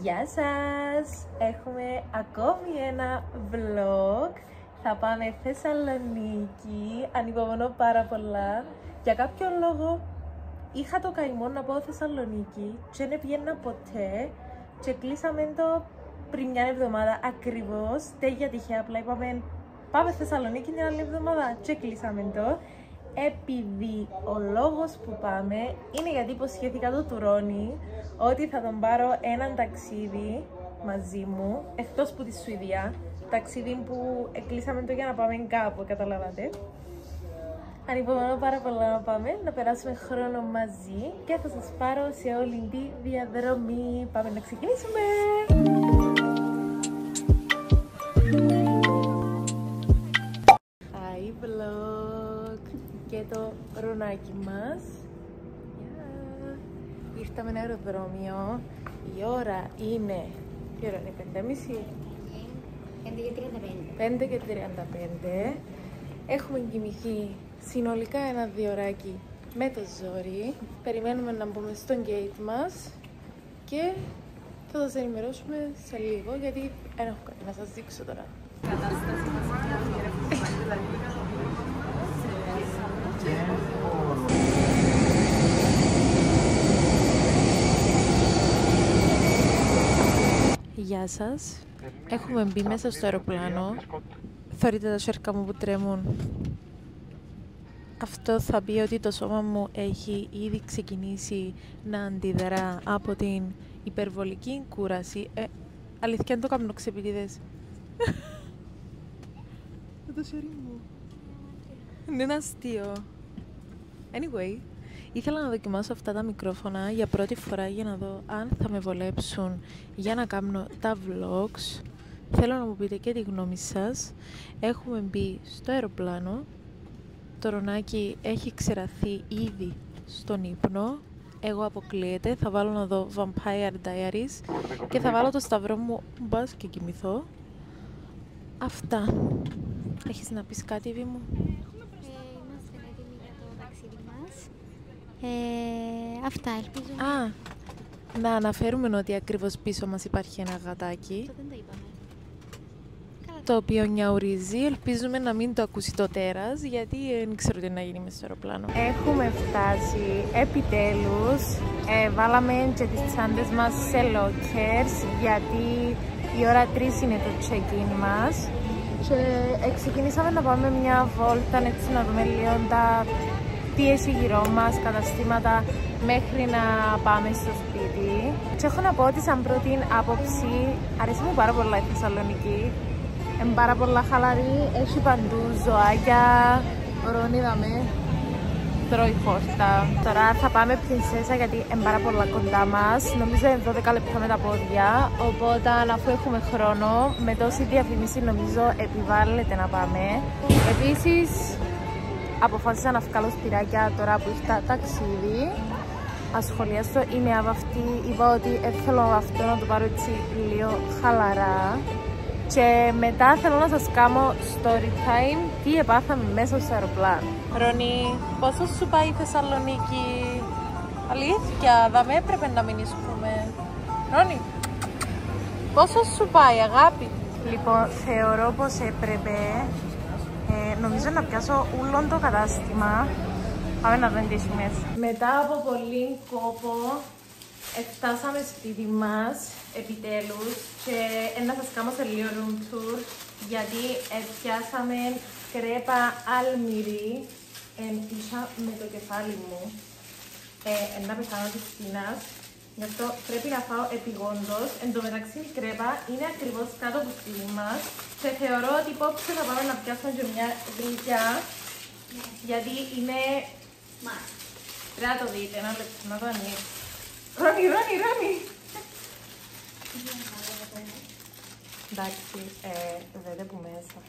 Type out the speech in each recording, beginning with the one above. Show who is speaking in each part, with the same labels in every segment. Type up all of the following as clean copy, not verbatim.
Speaker 1: Γεια σας! Έχουμε ακόμη ένα vlog. Θα πάμε Θεσσαλονίκη. Ανυπομονώ πάρα πολλά. Για κάποιον λόγο είχα το καημό να πάω Θεσσαλονίκη και δεν πήγαινα ποτέ και κλείσαμε το πριν μια εβδομάδα ακριβώς. Τέγια τυχαία, απλά είπαμε πάμε Θεσσαλονίκη την άλλη εβδομάδα και κλείσαμε το. Επειδή ο λόγος που πάμε είναι γιατί υποσχέθηκα το Τουρόνι ότι θα τον πάρω έναν ταξίδι μαζί μου, εκτός που τη Σουηδία, ταξίδι που κλείσαμε το για να πάμε κάπου, καταλάβατε. Ανυπομονώ πάρα πολλά να πάμε, να περάσουμε χρόνο μαζί και θα σας πάρω σε όλη τη διαδρομή. Πάμε να ξεκινήσουμε! Hi vlog! Και το ρονάκι μας. Ήρθαμε ένα αεροδρόμιο. Η ώρα είναι... Τι ώρα είναι, 5:30? 5:35. Έχουμε κοιμηθεί συνολικά ένα 2 ωράκι με το ζόρι. Περιμένουμε να μπούμε στο gate μας και θα σας ενημερώσουμε σε λίγο γιατί δεν έχω κάτι να σας δείξω τώρα. Γεια σας. Έχουμε μπει μέσα στο αεροπλάνο. Θεωρείτε τα σέρκα μου που τρέμουν. Αυτό θα πει ότι το σώμα μου έχει ήδη ξεκινήσει να αντιδρά από την υπερβολική κούραση. Αλήθεια αν το κάνω ξεπιτίδες. Το σέρι μου. Είναι ένα αστείο. Anyway, ήθελα να δοκιμάσω αυτά τα μικρόφωνα για πρώτη φορά για να δω αν θα με βολέψουν για να κάνω τα vlogs. Θέλω να μου πείτε και τη γνώμη σας. Έχουμε μπει στο αεροπλάνο. Το ρονάκι έχει ξεραθεί ήδη στον ύπνο. Εγώ αποκλείεται. Θα βάλω να δω Vampire Diaries και θα βάλω το σταυρό μου μπας και κοιμηθώ. Αυτά. Έχεις να πεις κάτι, Βή μου?
Speaker 2: Είμαστε έτοιμοι για το ταξίδι μας. Αυτά ελπίζω.
Speaker 1: Να αναφέρουμε ότι ακριβώς πίσω μας υπάρχει ένα γατάκι.
Speaker 2: Αυτό δεν το είπαμε.
Speaker 1: Το οποίο νιαουρίζει. Ελπίζουμε να μην το ακούσει το τέρας, γιατί δεν ξέρω τι να γίνει μες στο αεροπλάνο. Έχουμε φτάσει επιτέλους. Βάλαμε και τις τσάντες μας σε lockers, γιατί η ώρα 3 είναι το check-in μας. Και ξεκινήσαμε να πάμε μια βόλτα, έτσι να δούμε λίγο τι έχει γύρω μας, καταστήματα, μέχρι να πάμε στο σπίτι. Και έχω να πω ότι σαν πρώτη άποψη αρέσει μου πάρα πολλά η Θεσσαλονίκη. Είναι πάρα πολλά χαλαρή, έχει παντού ζωάκια, ρώνιδαμε, τρώει χόρτα. Τώρα θα πάμε Πρινσέσα γιατί είναι πάρα πολλά κοντά μας, νομίζω είναι 12 λεπτά με τα πόδια, οπότε αφού έχουμε χρόνο, με τόση διαφήμιση νομίζω επιβάλλεται να πάμε. Επίσης, αποφάσισα να βγάλω σπυράκια τώρα που ήρθα ταξίδι. Ασχολιάστο, είμαι αβαυτή, είπα ότι θέλω αυτό να το πάρω έτσι λίγο χαλαρά. Και μετά θέλω να σας κάνω story time τι επάθαμε μέσα στο αεροπλάνο. Ρονί, πόσο σου πάει η Θεσσαλονίκη? Αλήθεια, δεν έπρεπε να μην ισχύουμε. Ρονί, πόσο σου πάει αγάπη? Λοιπόν, θεωρώ πως έπρεπε, νομίζω να πιάσω ούλον το κατάστημα. Πάμε να δούμε τι έχει μέσα. Μετά από πολύ κόπο, φτάσαμε σπίτι μας, επιτέλους, και να σας κάνω σε λίγο room tour, γιατί πιάσαμε κρέπα αλμυρί, είχα με το κεφάλι μου, να πεθάνω της πείνας, γι' αυτό πρέπει να φάω επιγόντως. Εν τω μεταξύ η κρέπα είναι ακριβώς κάτω από το σπίτι μας και θεωρώ ότι υπόψε θα πάμε να πιάσουμε και μια γλυκιά, γιατί είναι... Πρέπει να το δείτε, ένα λεπτό, να το ανοίξω. Ρόνι! Εντάξει, δείτε που μέσα.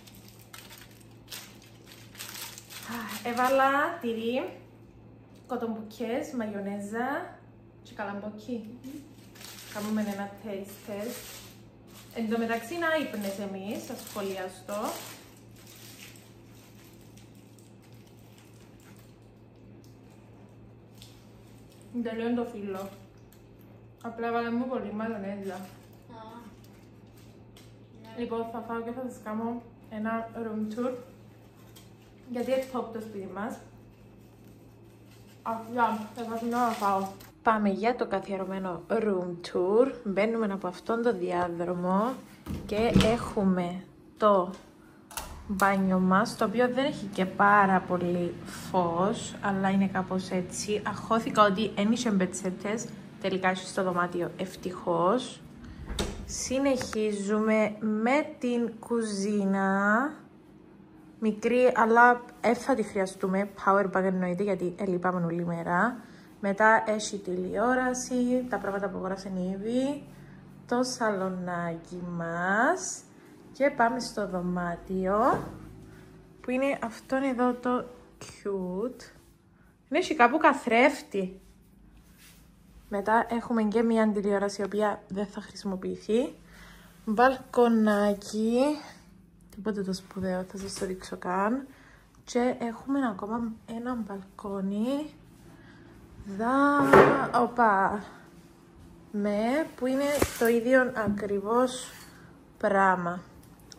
Speaker 1: Έβαλα τυρί, κοτομπουκές, μαγιονέζα και καλαμπόκι. Κάνουμε ένα taste test. Εν τω μεταξύ να ύπνες εμείς, θα σχολιαστώ. Τελειώνει το φύλλο. Απλά βάλαμε πολύ μαγιονέζα. Λοιπόν, θα φάω και θα σας κάνω ένα room tour, γιατί έτσι top το σπίτι μας. Αυτά, θα σας να φάω. Πάμε για το καθιερωμένο room tour. Μπαίνουμε από αυτόν τον διάδρομο και έχουμε το μπάνιο μας, το οποίο δεν έχει και πάρα πολύ φως, αλλά είναι κάπως έτσι. Αχώθηκα ότι ένιξε μπετσέτες, τελικά έχει στο δωμάτιο, ευτυχώς. Συνεχίζουμε με την κουζίνα. Μικρή, αλλά θα τη χρειαστούμε. Powerbank εννοείται, γιατί λείπαμε όλη μέρα. Μετά έχει τηλεόραση, τα πράγματα που αγόρασαν ήδη, το σαλονάκι μας. Και πάμε στο δωμάτιο, που είναι αυτόν εδώ το cute. Έχει κάπου καθρέφτη. Μετά έχουμε και μια τηλεόραση, η οποία δεν θα χρησιμοποιηθεί. Μπαλκονάκι. Τίποτε το σπουδαίο, θα σας το δείξω καν. Και έχουμε ακόμα ένα μπαλκόνι. Οπα. Που είναι το ίδιο ακριβώς πράγμα.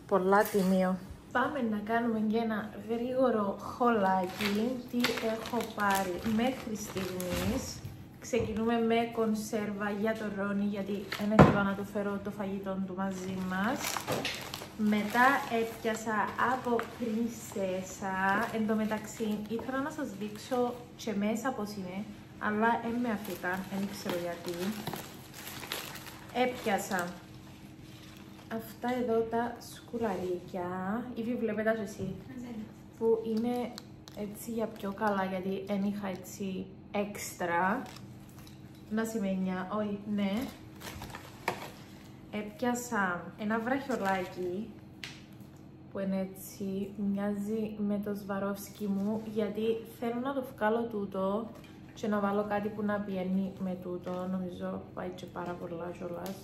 Speaker 1: Πολλά τιμίο. Πάμε να κάνουμε και ένα γρήγορο χολάκι. Τι έχω πάρει μέχρι στιγμής. Ξεκινούμε με κονσέρβα για το Ρόνι, γιατί δεν ήθελα να του φέρω το φαγητό του μαζί μας. Μετά έπιασα από πρινσέσα. Εν τω μεταξύ ήθελα να σας δείξω και μέσα πώς είναι, αλλά δεν με αφήκαν, δεν ξέρω γιατί. Έπιασα αυτά εδώ τα σκουλαρίκια, ήδη βλέπετε τα εσύ, που είναι έτσι για πιο καλά, γιατί δεν είχα έτσι έξτρα. Να σημαίνει, όχι, ναι. Έπιασα ένα βραχιολάκι που είναι έτσι, μοιάζει με το Σβαρόφσκι μου, γιατί θέλω να το βγάλω τούτο και να βάλω κάτι που να πιένει με τούτο. Νομίζω πάει και πάρα πολλά κιόλας.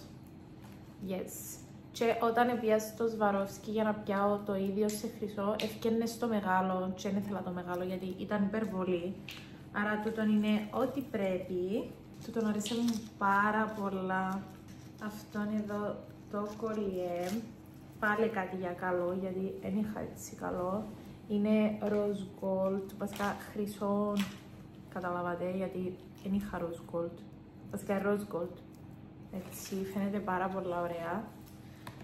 Speaker 1: Yes. Και όταν πιάσα το Σβαρόφσκι για να πιάω το ίδιο σε χρυσό, ευκαινε στο μεγάλο και δεν ήθελα το μεγάλο γιατί ήταν υπερβολή. Άρα τούτον είναι ό,τι πρέπει. Τούτον αρέσει μου πάρα πολλά. Αυτόν εδώ το κολλιέ. Πάλι κάτι για καλό, γιατί δεν είχα έτσι καλό. Είναι rose gold, βασικά χρυσό, καταλάβατε, γιατί δεν είχα rose gold. Βασικά rose gold. Έτσι, φαίνεται πάρα πολλά ωραία.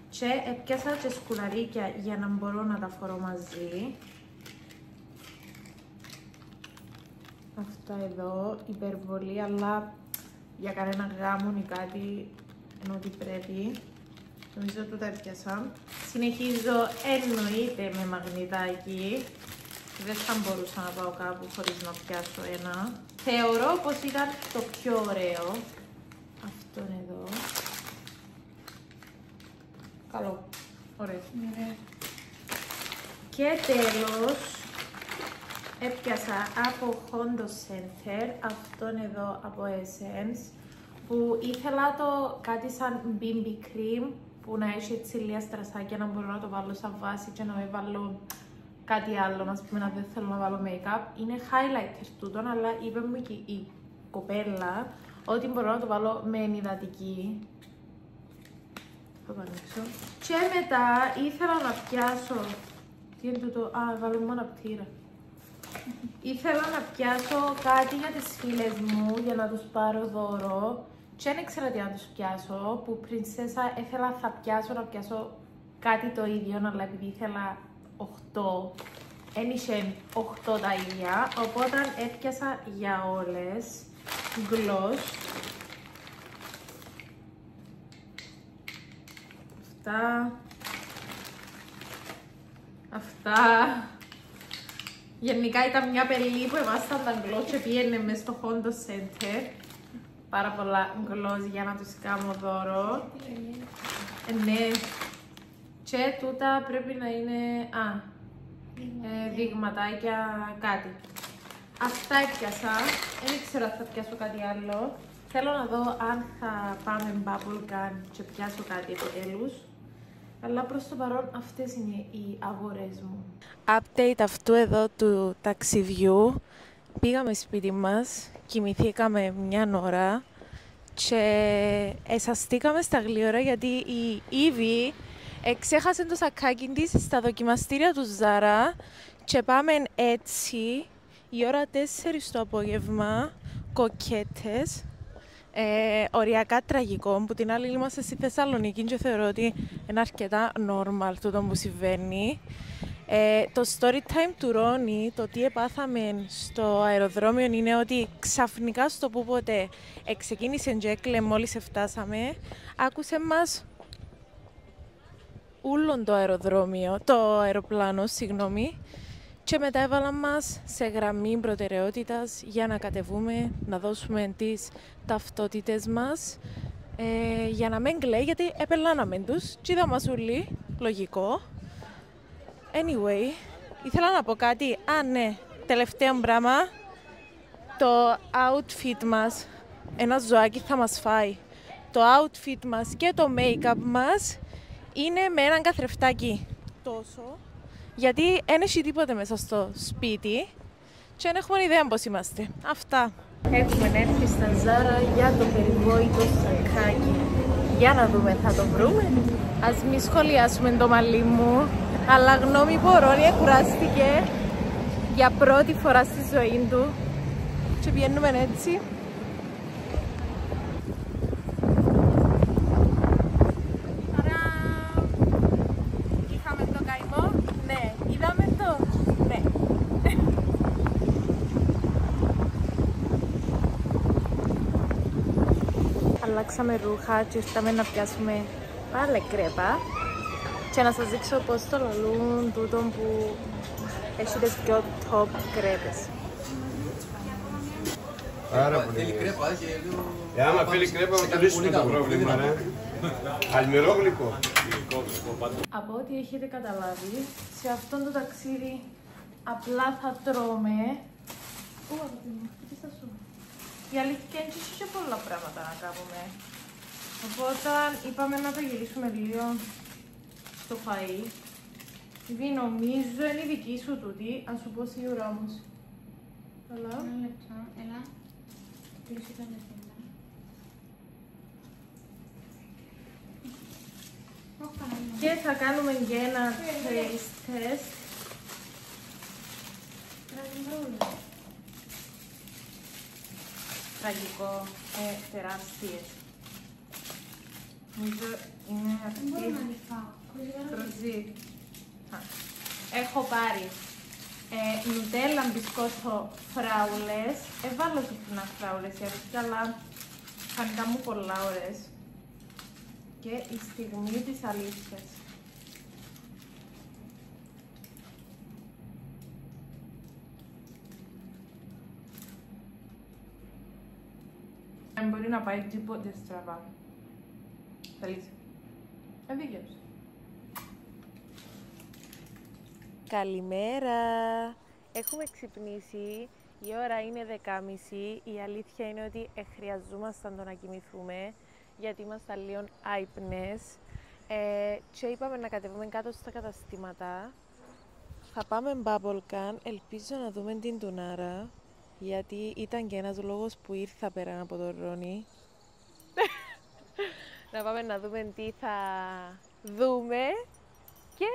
Speaker 1: Και έπιασα και σκουλαρίκια για να μπορώ να τα φορώ μαζί. Αυτά εδώ, υπερβολή, αλλά για κανένα γάμο ή κάτι ενώ ότι πρέπει. Νομίζω το τα έπιασα. Συνεχίζω εννοείται με μαγνητάκι. Δεν θα μπορούσα να πάω κάπου χωρίς να πιάσω ένα. Θεωρώ πως ήταν το πιο ωραίο. Αυτόν εδώ. Καλό. Ωραίο. Ναι. Και τέλος, έπιασα από Hondo Center αυτόν εδώ από Essence, που ήθελα το κάτι σαν BB cream που να έχει έτσι λίγα στρασάκια, να μπορώ να το βάλω σαν βάση και να μην βάλω κάτι άλλο, να πούμε να δεν θέλω να βάλω make-up. Είναι highlighter τούτον, αλλά είπε μου και η κοπέλα ότι μπορώ να το βάλω με ενυδατική. Θα το ανοίξω. Και μετά ήθελα να πιάσω, τι είναι τούτο, βάλω μόνο αναπτήρα. Ήθελα να πιάσω κάτι για τις φίλες μου για να τους πάρω δώρο και δεν ήξερα τι να τους πιάσω, που πρινσέσα ήθελα να πιάσω κάτι το ίδιο, αλλά επειδή ήθελα 8, ένιξε 8 τα ίδια, οπότε έπιασα για όλες γκλος. Αυτά. Γενικά ήταν μια πελή που εβάσταν τα γκλος και πήγαινε μες στο Hondo Center. Πάρα πολλά γκλος για να τους κάνω δώρο. Ναι. Και τούτα πρέπει να είναι, δειγματάκια κάτι. Αυτά έπιασα. Δεν ήξερα αν θα πιάσω κάτι άλλο. Θέλω να δω αν θα πάμε bubble gum και πιάσω κάτι επιτέλους. Αλλά προς το παρόν αυτές είναι οι αγορές μου. Update αυτού εδώ του ταξιδιού. Πήγαμε σπίτι μας, κοιμηθήκαμε μια ώρα και εσαστήκαμε στα γλύωρα γιατί η Ήβη ξέχασε το σακάκι της στα δοκιμαστήρια του Ζάρα και πάμε έτσι η ώρα 4 το απόγευμα, κοκέτες, οριακά τραγικό, που την άλλη είμαστε στη Θεσσαλονίκη και θεωρώ ότι είναι αρκετά normal τούτο που συμβαίνει. Το story time του Ρόνι, το τι επάθαμε στο αεροδρόμιο είναι ότι ξαφνικά στο που ποτέ ξεκίνησε και έκλε μόλις φτάσαμε, άκουσε μας ούλον το αεροπλάνο, συγγνώμη, και μετά έβαλαν μας σε γραμμή προτεραιότητας για να κατεβούμε, να δώσουμε τις ταυτότητες μας, για να μην κλαίει, γιατί επελάναμε τους και είδα μας ούλοι, λογικό. Anyway, ήθελα να πω κάτι. Ναι, τελευταίο πράγμα. Το outfit μας, ένα ζωάκι θα μας φάει. Το outfit μας και το make-up μας είναι με έναν καθρεφτάκι. Τόσο. Γιατί δεν έχει τίποτε μέσα στο σπίτι και δεν έχουμε ιδέα πώς είμαστε. Αυτά. Έχουμε έρθει στα Ζάρα για το περιβόητο σακάκι. Για να δούμε, θα το βρούμε. Ας μη σχολιάσουμε το μαλλί μου. Αλλά γνώμη Ρόνι κουράστηκε για πρώτη φορά στη ζωή του και βγαίνουμε έτσι. Είχαμε το καημό, ναι. Είδαμε το, ναι. Αλλάξαμε ρούχα και ήρθαμε να πιάσουμε πάλι κρέπα. Και να σας δείξω πώς το λαλούν τούτον που έχει τις πιο top κρέπες.
Speaker 3: Άρα θέλει κρέπα και λίγο... άμα θέλει κρέπα θα λύσουμε το πρόβλημα, ναι. Αλμυρόγλυκο.
Speaker 1: Από ό,τι έχετε καταλάβει, σε αυτόν το ταξίδι απλά θα τρώμε... Η αλήθεια είναι ότι είχε πολλά πράγματα να κάνουμε. Οπότε είπαμε να το γυρίσουμε λίγο στο φαΐ. Νομίζω είναι η δική σου τούτη, αν σου πω σίγουρα όμως. Καλά.
Speaker 2: Ένα λεπτό, έλα. Κλείσει τα λεφτά.
Speaker 1: Και θα κάνουμε και ένα taste test. Τραγικό, τεράστιες. Νομίζω είναι αυτή.
Speaker 2: Δεν μπορώ να τη φάω.
Speaker 1: Προζή. Έχω πάρει νουτέλα, μπισκότο, φράουλες. Έβαλω συχνά φράουλες γιατί αλλά θα μου πολλά ώρες. Και η στιγμή της αλήθειας. Δεν μπορεί να πάει τίποτε στραβά. Θέλεις. Δίκαιος. Καλημέρα! Έχουμε ξυπνήσει, η ώρα είναι 10.30, η αλήθεια είναι ότι χρειαζόμασταν το να κοιμηθούμε γιατί ήμασταν λίγο άυπνες και είπαμε να κατεβούμε κάτω στα καταστήματα. Θα πάμε Bubblegum, ελπίζω να δούμε την Τουνάρα γιατί ήταν και ένας λόγος που ήρθα πέραν από τον Ρόνι. Να πάμε να δούμε τι θα δούμε και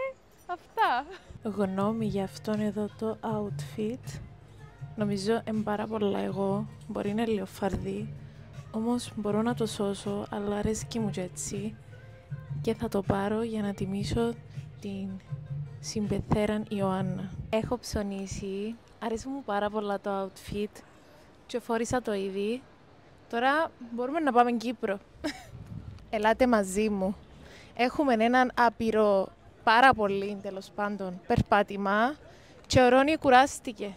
Speaker 1: αυτά. Γνώμη για αυτόν εδώ το outfit. Νομίζω είναι πάρα πολλά εγώ. Μπορεί να είναι λίγο φαρδί. Όμως μπορώ να το σώσω, αλλά αρέσκει μου και έτσι. Και θα το πάρω για να τιμήσω την συμπεθέραν Ιωάννα. Έχω ψωνίσει. Αρέσει μου πάρα πολλά το outfit. Και φόρησα το ήδη. Τώρα μπορούμε να πάμε Κύπρο. Ελάτε μαζί μου. Έχουμε έναν άπειρο, πάρα πολύ τέλος πάντων, περπάτημα και ο Ρόνι κουράστηκε.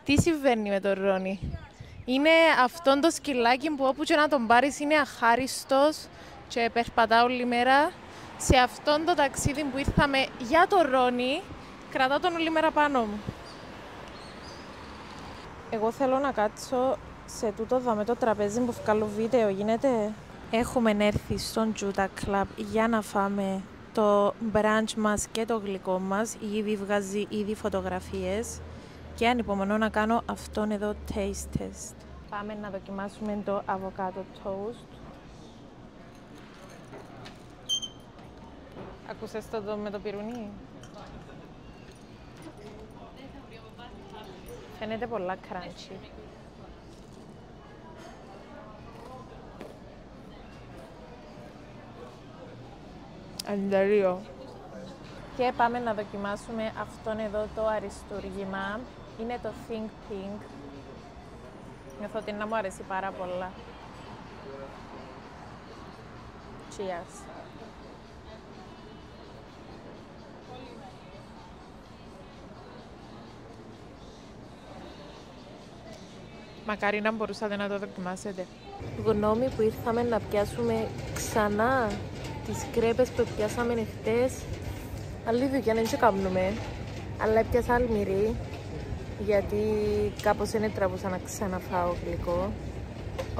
Speaker 1: Τι συμβαίνει με τον Ρόνι? Είναι αυτόν το σκυλάκι που όπου και να τον πάρεις είναι αχάριστος και περπατά όλη μέρα. Σε αυτόν το ταξίδι που ήρθαμε για τον Ρόνι, κρατάω τον όλη μέρα πάνω μου. Εγώ θέλω να κάτσω σε τούτο με το τραπέζι που βγάλω βίντεο, γίνεται? Έχουμε έρθει στον Juta Club για να φάμε το brunch μας και το γλυκό μας. Η Ήβη βγάζει ήδη φωτογραφίες και ανυπομονώ να κάνω αυτόν εδώ taste test. Πάμε να δοκιμάσουμε το avocado toast. Ακούσες το με το πυρουνί? Φαίνεται πολλά crunchy. Ανταρίο. Και πάμε να δοκιμάσουμε αυτόν εδώ το αριστούργημα. Είναι το Think Pink. Νιώθω ότι να μου αρέσει πάρα πολλά. Cheers. Μακάρι να μπορούσατε να το δοκιμάσετε. Γνώμη που ήρθαμε να πιάσουμε ξανά τις κρέπες που πιάσαμε χτες. Άλλη δουλειά δεν κάνουμε, αλλά έπιασα αλμυρί, γιατί κάπως είναι τραβούσα να ξαναφάω γλυκό.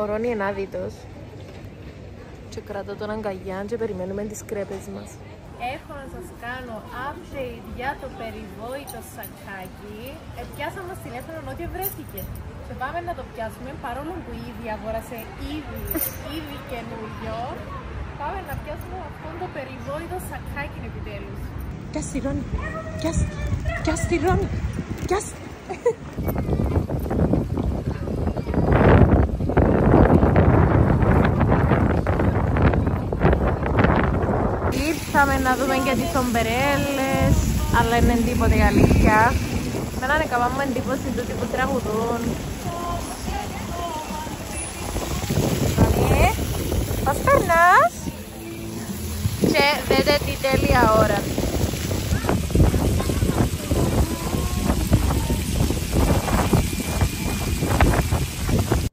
Speaker 1: Ο Ρόνι είναι άδειτος και κρατώ τον αγκαλιά και περιμένουμε τις κρέπες μας. Έχω να σας κάνω update για το περιβόητο σακάκι. Πιάσαμε μας τηλέφωνο ότι βρέθηκε. Και πάμε να το πιάσουμε, παρόλο που ήδη αγόρασε ήδη καινούριο. Πάμε να πιάσουμε αυτό το περιβόητο σακάκι επιτέλους. Πιάσ' τη Ρόνι! Πιάσ' τη Ρόνι! Πιάσ'! Ήρθαμε να δούμε και τις ομπερέλες, αλλά είναι τίποτε η αλήθεια. Μένα είναι καμά μου εντύπωση τούτοι που τραγουδούν. Πώς περνάς? Και δείτε τι τέλεια ώρα.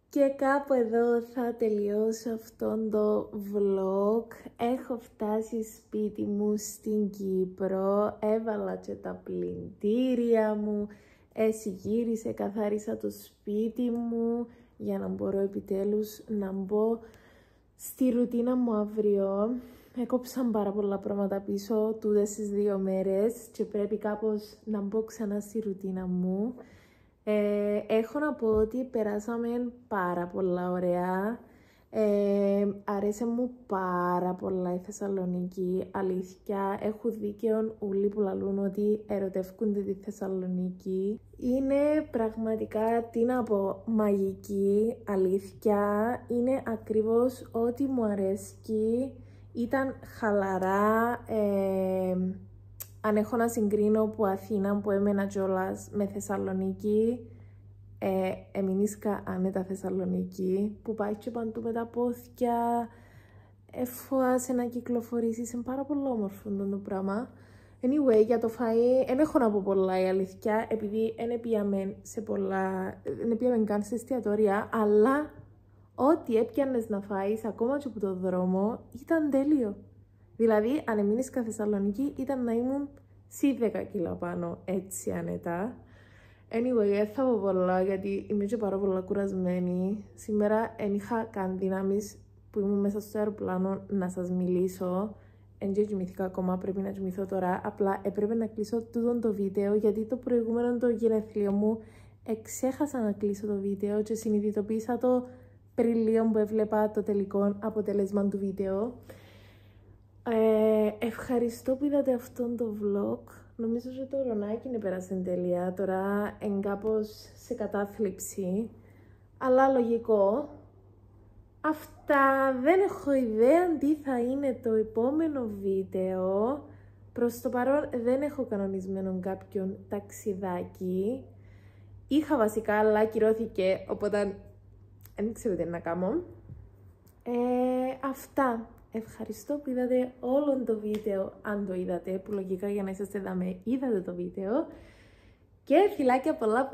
Speaker 1: Και κάπου εδώ θα τελειώσω αυτόν το vlog. Έχω φτάσει σπίτι μου στην Κύπρο, έβαλα και τα πλυντήρια μου, γύρισε, καθάρισα το σπίτι μου για να μπορώ επιτέλους να μπω στη ρουτίνα μου αύριο. Έκοψαν πάρα πολλά πράγματα πίσω τούτες τις 2 μέρες και πρέπει κάπως να μπω ξανά στη ρουτίνα μου. Έχω να πω ότι περάσαμε πάρα πολλά ωραία. Αρέσει μου πάρα πολλά η Θεσσαλονίκη, αλήθεια. Έχουν δίκαιο όλοι που λαλούν ότι ερωτεύκονται τη Θεσσαλονίκη. Είναι πραγματικά, τι να πω, μαγική, αλήθεια. Είναι ακριβώς ό,τι μου αρέσει. Ήταν χαλαρά. Αν έχω να συγκρίνω που Αθήνα που έμενα κιόλας με Θεσσαλονίκη, εμεινίσκα άνετα Θεσσαλονίκη, που πάει και παντού με τα πόθηκια, εφοάσαι να κυκλοφορήσεις, είναι πάρα πολύ όμορφο το πράγμα. Anyway, για το φαΐ, δεν έχω να πω πολλά η αλήθεια, επειδή δεν πήγαμε καν σε εστιατόρια, αλλά ό,τι έπιανες να φάεις, ακόμα και από το δρόμο, ήταν τέλειο. Δηλαδή, αν έμεινες στη Θεσσαλονίκη, ήταν να ήμουν σι 10 κιλά πάνω, έτσι άνετα. Anyway, θα πω πολλά, γιατί είμαι και πάρα πολλά κουρασμένη. Σήμερα δεν είχα καν δυνάμεις που ήμουν μέσα στο αεροπλάνο να σας μιλήσω. Εν και κοιμηθήκα ακόμα, πρέπει να κοιμηθώ τώρα. Απλά έπρεπε να κλείσω τούτο το βίντεο, γιατί το προηγούμενο το γενέθλιο μου εξέχασα να κλείσω το βίντεο και συνειδητοποίησα το πριν λίγο που έβλεπα το τελικό αποτέλεσμα του βίντεο. Ευχαριστώ που είδατε αυτόν το vlog. Νομίζω ότι το ρονάκι είναι πέρασε τέλεια. Τώρα είναι κάπως σε κατάθλιψη, αλλά λογικό. Αυτά, δεν έχω ιδέα τι θα είναι το επόμενο βίντεο. Προς το παρόν δεν έχω κανονισμένο κάποιον ταξιδάκι. Είχα βασικά, αλλά ακυρώθηκε, οπότε δεν ξέρω τι να κάνω. Αυτά. Ευχαριστώ που είδατε όλο το βίντεο, αν το είδατε, που λογικά για να είσαστε εδώ είδατε το βίντεο. Και φιλάκια πολλά.